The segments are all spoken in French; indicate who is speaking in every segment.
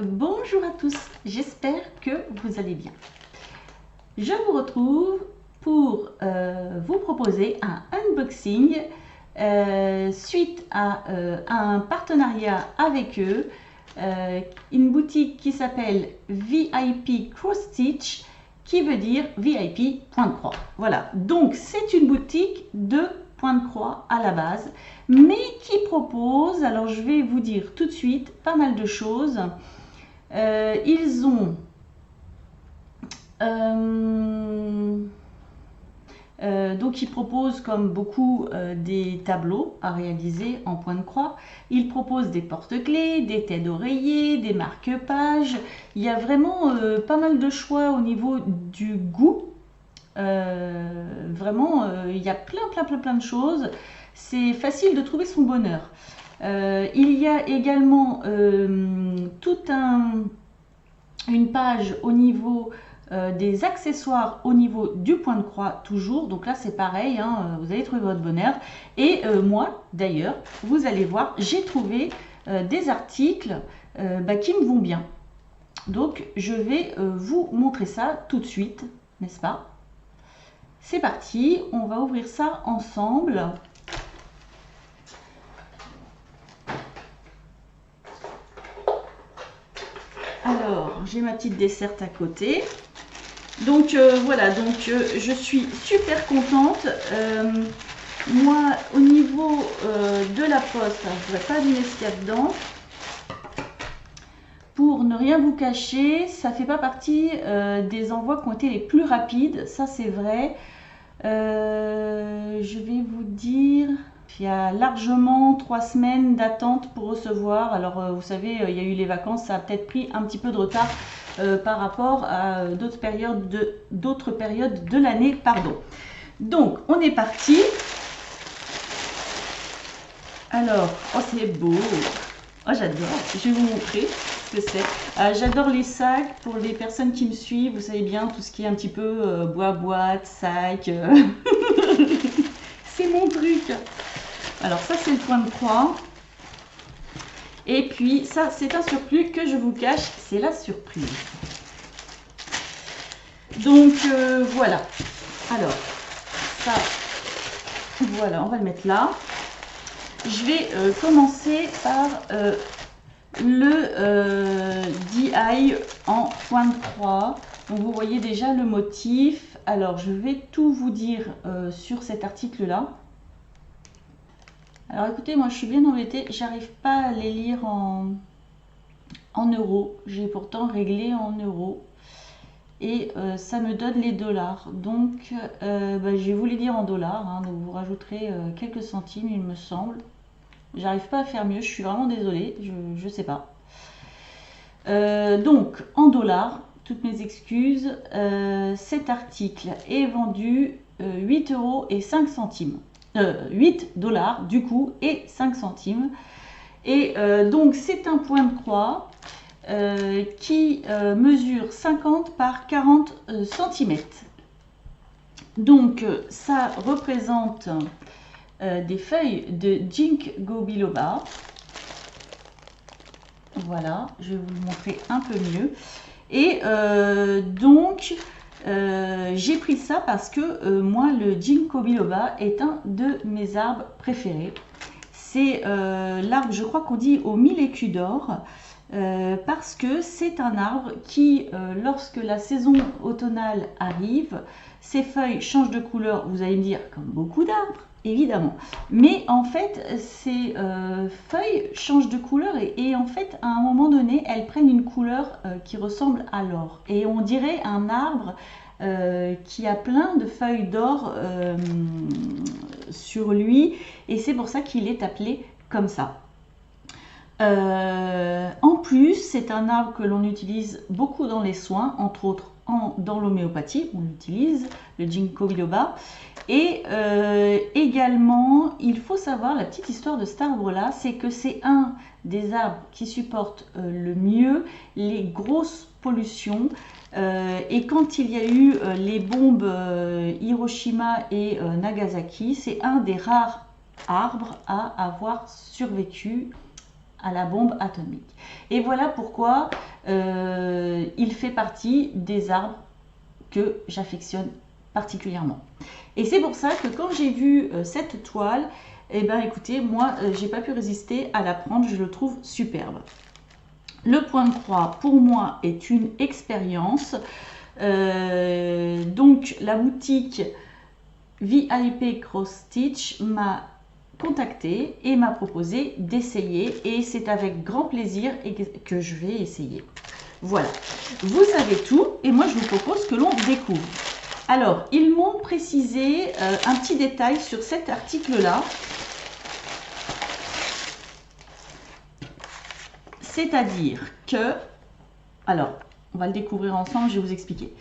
Speaker 1: Bonjour à tous, j'espère que vous allez bien. Je vous retrouve pour vous proposer un unboxing suite à un partenariat avec eux, une boutique qui s'appelle VIP Cross Stitch, qui veut dire VIP point de croix. Voilà, donc c'est une boutique de point de croix à la base, mais qui propose, alors je vais vous dire tout de suite, pas mal de choses. Ils ont donc ils proposent comme beaucoup des tableaux à réaliser en point de croix. Ils proposent des porte-clés, des têtes d'oreiller, des marque-pages. Il y a vraiment pas mal de choix au niveau du goût. Vraiment, il y a plein de choses. C'est facile de trouver son bonheur. Il y a également une page au niveau des accessoires au niveau du point de croix toujours. Donc là c'est pareil, hein, vous allez trouver votre bonheur. Et moi d'ailleurs, vous allez voir, j'ai trouvé des articles qui me vont bien. Donc je vais vous montrer ça tout de suite, n'est-ce pas? C'est parti, on va ouvrir ça ensemble. Alors, j'ai ma petite desserte à côté. Donc voilà, donc je suis super contente. Moi, au niveau de la poste, je ne voudrais pas deviner ce qu'il y a dedans. Pour ne rien vous cacher, ça ne fait pas partie des envois qui ont été les plus rapides, ça c'est vrai. Je vais vous dire, il y a largement 3 semaines d'attente pour recevoir. Alors vous savez, il y a eu les vacances, ça a peut-être pris un petit peu de retard par rapport à d'autres périodes de l'année, pardon. Donc on est parti. Alors, oh c'est beau. Oh j'adore, je vais vous montrer ce que c'est. J'adore les sacs, pour les personnes qui me suivent, vous savez bien, tout ce qui est un petit peu boîte, sac. C'est mon truc. Alors ça c'est le point de croix. Et puis ça c'est un surplus que je vous cache, c'est la surprise. Donc voilà. Alors ça, voilà, on va le mettre là. Je vais commencer par le DI en point de croix. Donc vous voyez déjà le motif. Alors je vais tout vous dire sur cet article là. Alors écoutez, moi je suis bien embêtée, j'arrive pas à les lire en euros. J'ai pourtant réglé en euros et ça me donne les dollars. Donc je vais vous les dire en dollars, hein, donc vous rajouterez quelques centimes il me semble. J'arrive pas à faire mieux, je suis vraiment désolée, je sais pas. Donc en dollars, toutes mes excuses, cet article est vendu 8,05 €. 8 dollars du coup et 5 centimes. Et donc c'est un point de croix qui mesure 50 par 40 cm. Donc ça représente des feuilles de Ginkgo biloba. Voilà, je vais vous le montrer un peu mieux. Et donc j'ai pris ça parce que moi le Ginkgo biloba est un de mes arbres préférés. C'est l'arbre, je crois qu'on dit aux 1000 écus d'or, parce que c'est un arbre qui, lorsque la saison automnale arrive, ses feuilles changent de couleur, vous allez me dire, comme beaucoup d'arbres, évidemment. Mais en fait, ces feuilles changent de couleur et en fait, à un moment donné, elles prennent une couleur qui ressemble à l'or. Et on dirait un arbre qui a plein de feuilles d'or sur lui. Et c'est pour ça qu'il est appelé comme ça. En plus, c'est un arbre que l'on utilise beaucoup dans les soins, entre autres dans l'homéopathie, on l'utilise, le Ginkgo biloba. Et également, il faut savoir, la petite histoire de cet arbre-là, c'est que c'est un des arbres qui supporte le mieux les grosses pollutions. Et quand il y a eu les bombes Hiroshima et Nagasaki, c'est un des rares arbres à avoir survécu à la bombe atomique. Et voilà pourquoi il fait partie des arbres que j'affectionne particulièrement. Et c'est pour ça que quand j'ai vu cette toile, eh ben écoutez, moi j'ai pas pu résister à la prendre, je le trouve superbe. Le point de croix pour moi est une expérience. Donc la boutique VIP Cross Stitch m'a contacté et m'a proposé d'essayer, et c'est avec grand plaisir que je vais essayer. Voilà, vous savez tout et moi je vous propose que l'on découvre. Alors, ils m'ont précisé un petit détail sur cet article-là. C'est-à-dire que, alors, on va le découvrir ensemble, je vais vous expliquer.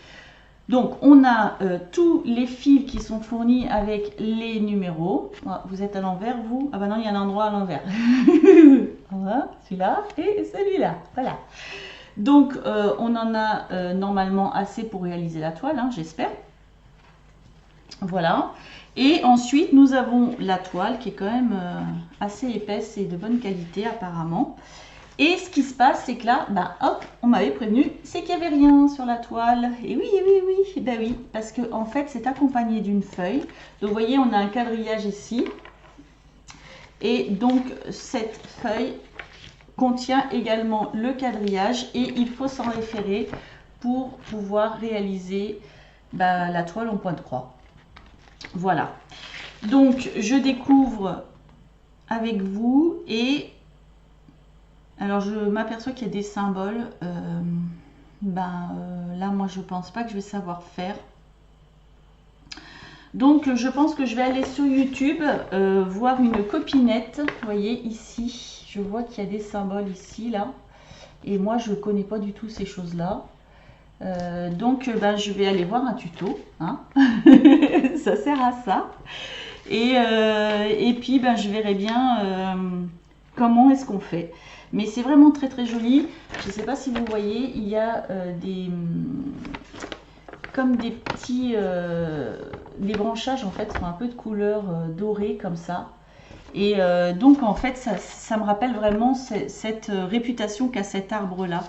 Speaker 1: Donc, on a tous les fils qui sont fournis avec les numéros. Vous êtes à l'envers, vous? Ah ben non, il y a un endroit à l'envers. Voilà, celui-là et celui-là. Voilà. Donc, on en a normalement assez pour réaliser la toile, hein, j'espère. Voilà. Et ensuite, nous avons la toile qui est quand même assez épaisse et de bonne qualité apparemment. Et ce qui se passe, c'est que là, bah, hop, on m'avait prévenu, c'est qu'il n'y avait rien sur la toile. Et oui, oui, oui, bah oui, parce que en fait, c'est accompagné d'une feuille. Donc, vous voyez, on a un quadrillage ici. Et donc, cette feuille contient également le quadrillage et il faut s'en référer pour pouvoir réaliser bah, la toile en point de croix. Voilà. Donc, je découvre avec vous et... Alors, je m'aperçois qu'il y a des symboles. Là, moi, je pense pas que je vais savoir faire. Donc, je pense que je vais aller sur YouTube, voir une copinette. Vous voyez, ici, je vois qu'il y a des symboles ici, là. Et moi, je ne connais pas du tout ces choses-là. Je vais aller voir un tuto. Hein. Ça sert à ça. Et puis, je verrai bien comment est-ce qu'on fait. Mais c'est vraiment très très joli. Je ne sais pas si vous voyez, il y a comme des petits les branchages en fait sont un peu de couleur dorée comme ça. Et donc en fait ça me rappelle vraiment cette réputation qu'a cet arbre là,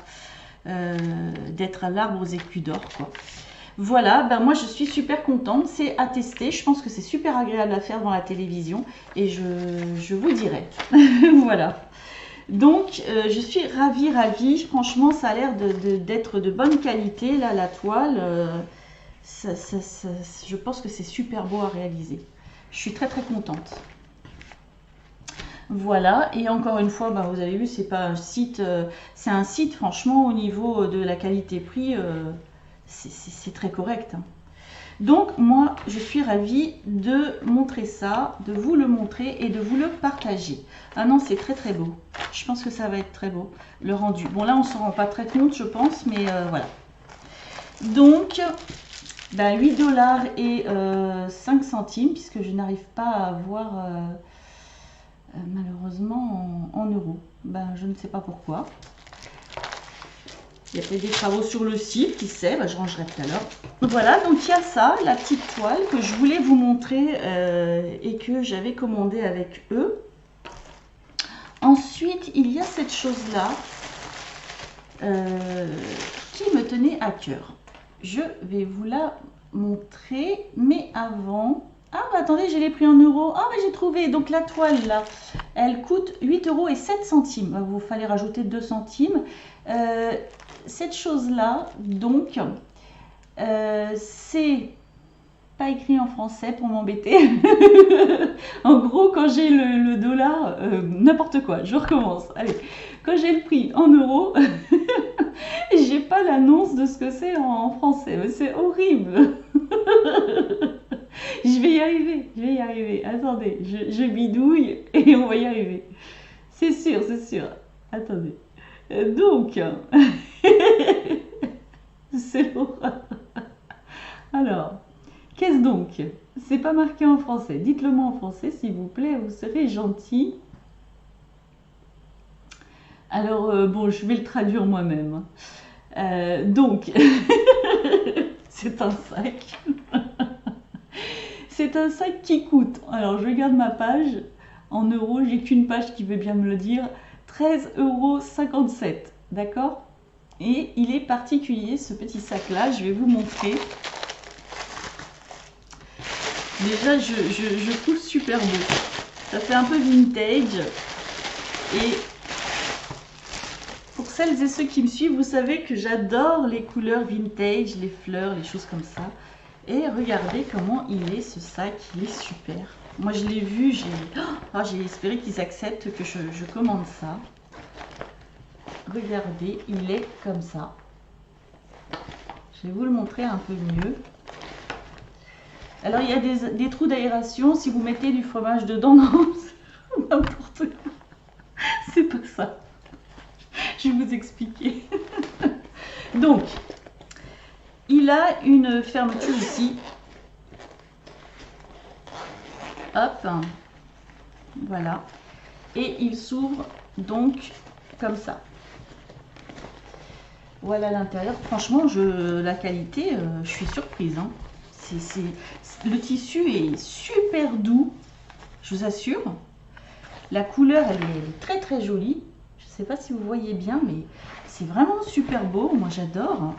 Speaker 1: d'être l'arbre aux écus d'or quoi. Voilà, moi je suis super contente, c'est à tester, je pense que c'est super agréable à faire dans la télévision et je vous dirai. Voilà. Donc, je suis ravie. Franchement, ça a l'air d'être de bonne qualité, là, la toile. Je pense que c'est super beau à réaliser. Je suis très, très contente. Voilà. Et encore une fois, vous avez vu, c'est pas un site... c'est un site, franchement, au niveau de la qualité-prix, c'est très correct. Hein. Donc, moi, je suis ravie de montrer ça, de vous le montrer et de vous le partager. Ah non, c'est très, très beau. Je pense que ça va être très beau, le rendu. Bon, là, on ne s'en rend pas très compte, je pense, mais voilà. Donc, 8 $ et 5 centimes, puisque je n'arrive pas à voir, malheureusement, en euros. Je ne sais pas pourquoi. Il y a peut-être des travaux sur le site, qui sait, je rangerai tout à l'heure. Voilà, donc il y a ça, la petite toile que je voulais vous montrer et que j'avais commandé avec eux. Ensuite, il y a cette chose-là qui me tenait à cœur. Je vais vous la montrer, mais avant... Ah, attendez, j'ai les prix en euros. Ah, j'ai trouvé. Donc, la toile, là, elle coûte 8 € et 7 centimes. Vous fallait rajouter 2 centimes. Cette chose-là, donc, c'est pas écrit en français pour m'embêter. En gros, quand j'ai le dollar, n'importe quoi, je recommence. Allez, quand j'ai le prix en euros, j'ai pas l'annonce de ce que c'est en français. C'est horrible. Je vais y arriver. Attendez, je bidouille et on va y arriver. C'est sûr. Attendez. Donc, c'est l'horreur. Alors, qu'est-ce donc? C'est pas marqué en français. Dites-le moi en français, s'il vous plaît, vous serez gentil. Alors, je vais le traduire moi-même. Donc, c'est un sac. C'est un sac qui coûte, alors je regarde ma page, en euros, j'ai qu'une page qui veut bien me le dire, 13,57 €. D'accord? Et il est particulier ce petit sac là, je vais vous montrer. Déjà je trouve super beau. Ça fait un peu vintage. Et pour celles et ceux qui me suivent, vous savez que j'adore les couleurs vintage, les fleurs, les choses comme ça. Et regardez comment il est ce sac, il est super. Moi je l'ai vu, j'ai espéré qu'ils acceptent que je commande ça. Regardez, il est comme ça. Je vais vous le montrer un peu mieux. Alors il y a des trous d'aération si vous mettez du fromage dedans. Non, n'importe quoi. C'est pas ça. Je vais vous expliquer. Donc, il a une fermeture ici. Hop. Voilà. Et il s'ouvre donc comme ça. Voilà l'intérieur. Franchement, la qualité, je suis surprise. Hein. Le tissu est super doux, je vous assure. La couleur, elle est très très jolie. Je ne sais pas si vous voyez bien, mais c'est vraiment super beau. Moi, j'adore.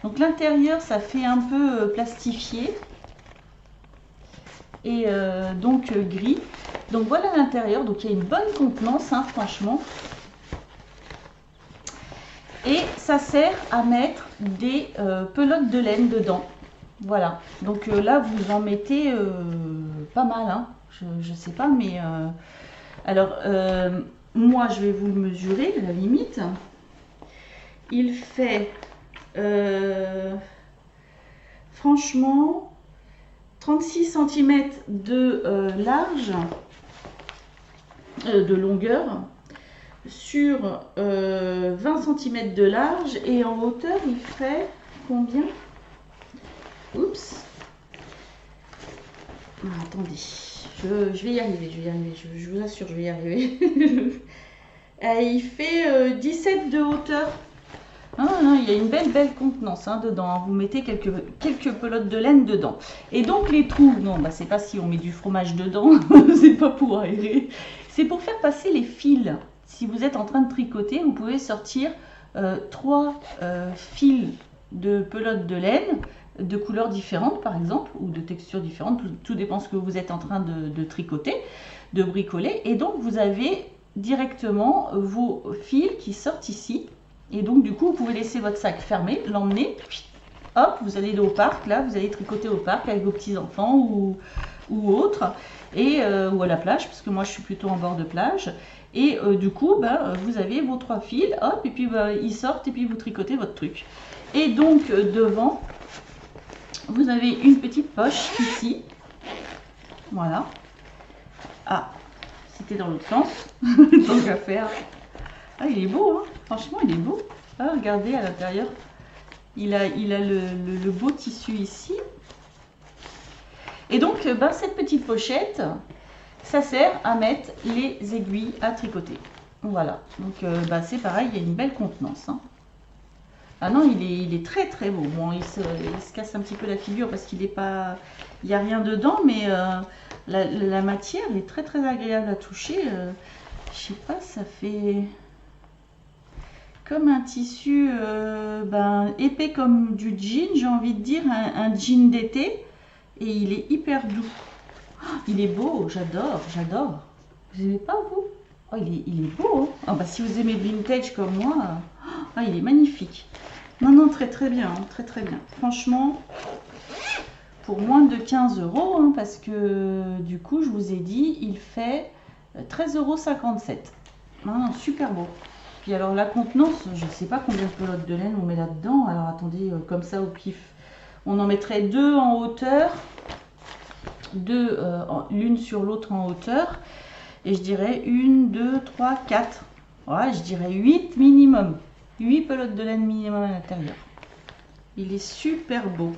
Speaker 1: Donc l'intérieur, ça fait un peu plastifié. Et donc gris. Donc voilà l'intérieur. Donc il y a une bonne contenance, hein, franchement. Et ça sert à mettre des pelotes de laine dedans. Voilà. Donc là, vous en mettez pas mal. Hein. Je sais pas, mais... alors, moi, je vais vous le mesurer, à la limite. Il fait... franchement, 36 cm de large, de longueur, sur 20 cm de large, et en hauteur il fait combien? Oups, attendez, je vais y arriver, je vous assure, je vais y arriver. Il fait 17 de hauteur. Non, il y a une belle contenance hein, dedans. Vous mettez quelques pelotes de laine dedans. Et donc les trous, non, bah, c'est pas si on met du fromage dedans, c'est pas pour aérer. C'est pour faire passer les fils. Si vous êtes en train de tricoter, vous pouvez sortir 3 fils de pelotes de laine de couleurs différentes par exemple, ou de textures différentes. Tout dépend ce que vous êtes en train de tricoter, de bricoler. Et donc vous avez directement vos fils qui sortent ici. Et donc du coup vous pouvez laisser votre sac fermé, l'emmener, hop, vous allez au parc, là vous allez tricoter au parc avec vos petits enfants ou autres, et ou à la plage, parce que moi je suis plutôt en bord de plage. Et du coup vous avez vos 3 fils, hop, et puis ils sortent et puis vous tricotez votre truc. Et donc devant vous avez une petite poche ici, voilà. Ah, c'était dans l'autre sens, tant qu'à faire. Ah, il est beau, hein. Franchement, il est beau. Ah, regardez à l'intérieur. Il a le beau tissu ici. Et donc, cette petite pochette, ça sert à mettre les aiguilles à tricoter. Voilà. Donc, c'est pareil, il y a une belle contenance. Hein. Ah non, il est très très beau. Bon, il se casse un petit peu la figure parce qu'il n'est pas... Il n'y a rien dedans, mais la matière est très très agréable à toucher. Je sais pas, ça fait... comme un tissu épais comme du jean, j'ai envie de dire, un jean d'été, et il est hyper doux. Oh, il est beau, j'adore. Vous n'aimez pas, vous? Oh, il est beau. Hein. Oh, si vous aimez le vintage comme moi, il est magnifique. Non, très très bien, hein, très très bien. Franchement, pour moins de 15 €, hein, parce que du coup, je vous ai dit, il fait 13,57 €. Non, super beau. Puis alors la contenance, je ne sais pas combien de pelotes de laine on met là-dedans. Alors attendez, comme ça au pif, on en mettrait 2 en hauteur, 2 l'une sur l'autre en hauteur, et je dirais 1, 2, 3, 4. Ouais, je dirais 8 minimum. 8 pelotes de laine minimum à l'intérieur. Il est super beau.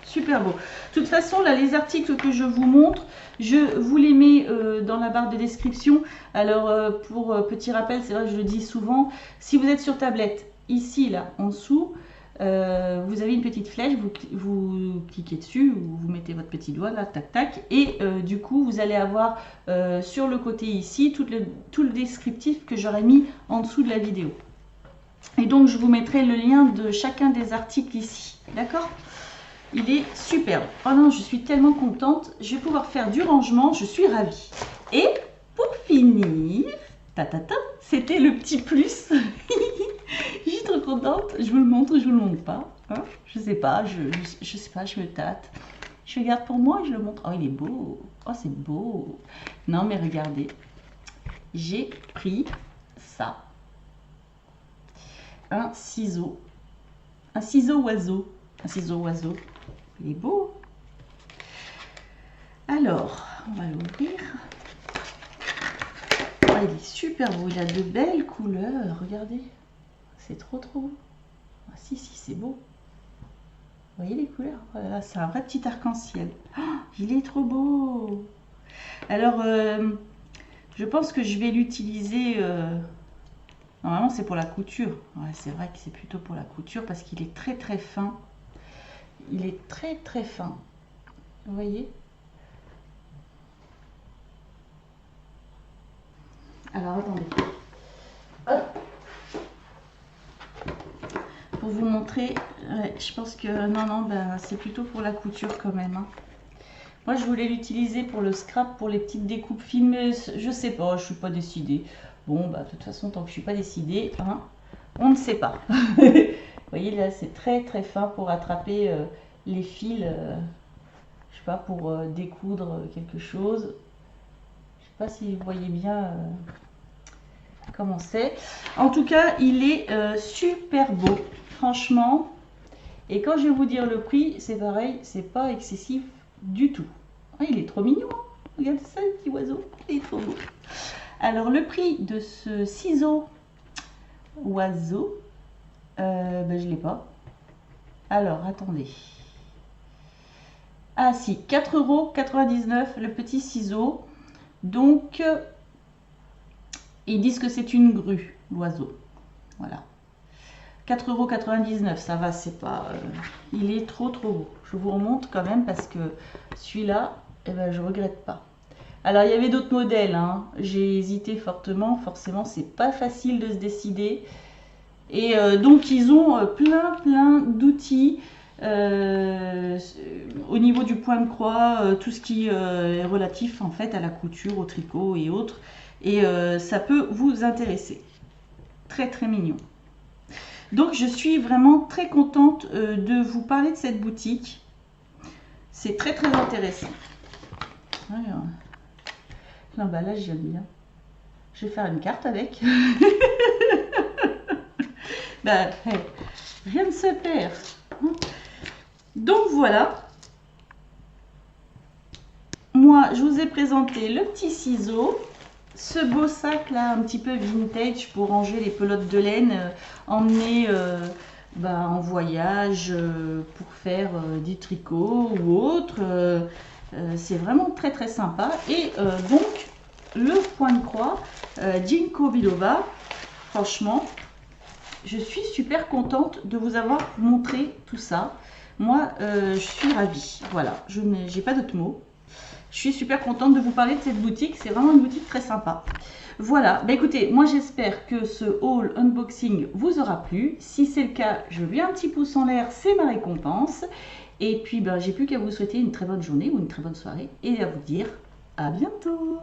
Speaker 1: Super beau. De toute façon, là, les articles que je vous montre, je vous les mets dans la barre de description. Alors, pour petit rappel, c'est vrai que je le dis souvent, si vous êtes sur tablette, ici, là, en dessous, vous avez une petite flèche, vous cliquez dessus, vous mettez votre petit doigt là, tac tac, et du coup vous allez avoir sur le côté ici tout le descriptif que j'aurais mis en dessous de la vidéo. Et donc je vous mettrai le lien de chacun des articles ici, d'accord? Il est superbe. Oh non, je suis tellement contente, je vais pouvoir faire du rangement, je suis ravie. Et pour finir, c'était le petit plus. Je suis trop contente. Je vous le montre ou je vous le montre pas, hein? Je sais pas, je sais pas, je me tâte. Je le garde pour moi et je le montre. Oh, il est beau. Oh, c'est beau. Non, mais regardez. J'ai pris ça. Un ciseau. Un ciseau oiseau. Un ciseau oiseau. Il est beau. Alors, on va l'ouvrir. Oh, il est super beau. Il a de belles couleurs. Regardez. C'est trop beau. Ah, si, c'est beau. Vous voyez les couleurs? Voilà, c'est un vrai petit arc-en-ciel. Oh, il est trop beau. Alors, je pense que je vais l'utiliser... Normalement, c'est pour la couture. Ouais, c'est vrai que c'est plutôt pour la couture parce qu'il est très fin. Il est très fin. Vous voyez? Alors, attendez. Hop. Pour vous montrer, ouais, je pense que non, ben, c'est plutôt pour la couture quand même, hein. Moi, je voulais l'utiliser pour le scrap, pour les petites découpes fines, mais je sais pas, je suis pas décidée. Bon, bah, de toute façon, tant que je suis pas décidée, hein, on ne sait pas. Vous voyez, là, c'est très fin pour attraper les fils, je sais pas, pour découdre quelque chose. Je sais pas si vous voyez bien comment c'est. En tout cas, il est super beau, franchement. Et quand je vais vous dire le prix, c'est pareil, c'est pas excessif du tout. Ah, il est trop mignon, hein. Regardez ça, le petit oiseau, il est trop beau. Alors, le prix de ce ciseau oiseau, ben, je l'ai pas. Alors, attendez. Ah si, 4,99 € le petit ciseau. Donc, ils disent que c'est une grue, l'oiseau. Voilà. 4,99 €, ça va, c'est pas... il est trop beau. Je vous remonte quand même parce que celui-là, eh ben, je regrette pas. Alors, il y avait d'autres modèles, hein. J'ai hésité fortement. Forcément, c'est pas facile de se décider. Et donc, ils ont plein d'outils au niveau du point de croix, tout ce qui est relatif en fait à la couture, au tricot et autres. Et ça peut vous intéresser. Très mignon. Donc, je suis vraiment très contente de vous parler de cette boutique. C'est très intéressant. Alors, l'emballage, j'aime bien. Je vais faire une carte avec. Ben, hey, rien ne se perd. Donc voilà. Moi, je vous ai présenté le petit ciseau. Ce beau sac là, un petit peu vintage pour ranger les pelotes de laine, emmener en voyage pour faire du tricot ou autre. C'est vraiment très sympa. Et donc, le point de croix, Ginkgo biloba, franchement, je suis super contente de vous avoir montré tout ça. Moi, je suis ravie. Voilà, je n'ai pas d'autres mots. Je suis super contente de vous parler de cette boutique. C'est vraiment une boutique très sympa. Voilà, bah écoutez, moi j'espère que ce haul unboxing vous aura plu. Si c'est le cas, je veux bien un petit pouce en l'air, c'est ma récompense. Et puis, j'ai plus qu'à vous souhaiter une très bonne journée ou une très bonne soirée et à vous dire à bientôt.